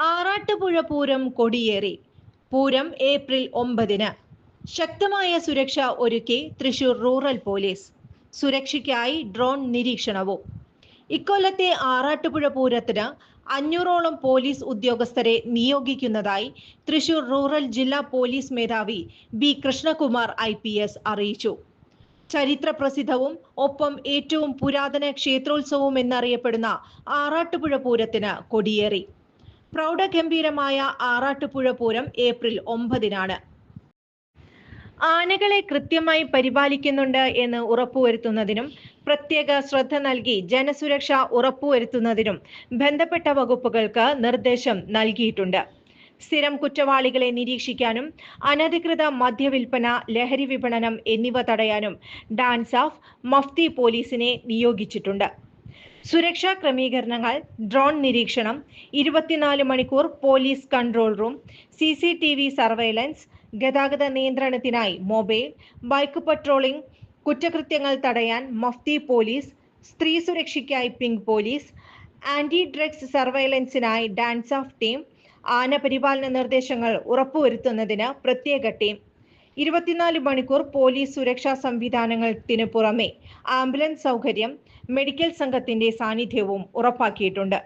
Arattupuzha Pooram കൊടിയേറി. Pooram April 9-ന്. ശക്തമായ സുരക്ഷ ഒരുക്കി തൃശൂർ റൂറൽ പോലീസ്. സുരക്ഷയ്ക്കായി ഡ്രോൺ നിരീക്ഷണവും. ഇക്കൊല്ലത്തെ ആറാട്ടുപുഴ പൂരത്തിന് 500ഓളം പോലീസ് ഉദ്യോഗസ്ഥരെ നിയോഗിക്കുന്നതായി തൃശൂർ റൂറൽ ജില്ലാ പോലീസ് മേധാവി ബി കൃഷ്ണകുമാർ IPS അറിയിച്ചു. ചരിത്ര പ്രസിദ്ധവും ഒപ്പം ഏറ്റവും പുരാതന ക്ഷേത്രോത്സവവും എന്നറിയപ്പെടുന്ന ആറാട്ടുപുഴ പൂരത്തിന് കൊടിയേറി. പ്രൗഢഗംഭീരമായ ആറാട്ടുപുഴ പൂരം ഏപ്രിൽ 9-നാണ്. ആനകളെ കൃത്യമായി പരിപാലിക്കുന്നുണ്ട് എന്ന് ഉറപ്പുവരുത്തുന്നതിനും പ്രത്യേക ശ്രദ്ധ നൽകി ജനസുരക്ഷ ഉറപ്പുവരുത്തുന്നതിനും ബന്ധപ്പെട്ട വകുപ്പുകൾക്ക് നിർദ്ദേശം നൽകിയിട്ടുണ്ട്. സ്ഥിരം കുറ്റവാളികളെ നിരീക്ഷിക്കാനും അനധികൃത മദ്യവിൽപ്പന, ലഹരി വിപണനം എന്നിവ തടയാനും ഡാൻസ് ഓഫ് മഫ്തി പോലീസിനെ നിയോഗിച്ചിട്ടുണ്ട്. സുരക്ഷാ ക്രമീകരണങ്ങൾ, ഡ്രോൺ നിരീക്ഷണം, 24 മണിക്കൂർ police control room, CCTV surveillance, ഗതാഗത നിയന്ത്രണത്തിനായി മൊബൈൽ, ബൈക്ക് പട്രോളിംഗ്, കുറ്റകൃത്യങ്ങൾ തടയാൻ മഫ്തി പോലീസ്, സ്ത്രീ സുരക്ഷയ്ക്കായി പിങ്ക് പോലീസ്, ആന്റി ഡ്രഗ്സ് സർവൈലൻസിനായി ഡാൻസ് ഓഫ് ടീം, ആന പരിപാലന നിർദ്ദേശങ്ങൾ ഉറപ്പുവരുത്തുന്നതിന് പ്രത്യേക ടീം, 24 മണിക്കൂർ പോലീസ് സുരക്ഷാ സംവിധാനത്തിന് പുറമെ ആംബുലൻസ് സൗകര്യം, മെഡിക്കൽ സംഘത്തിന്റെ സാന്നിധ്യവും ഉറപ്പാക്കിയിട്ടുണ്ട്.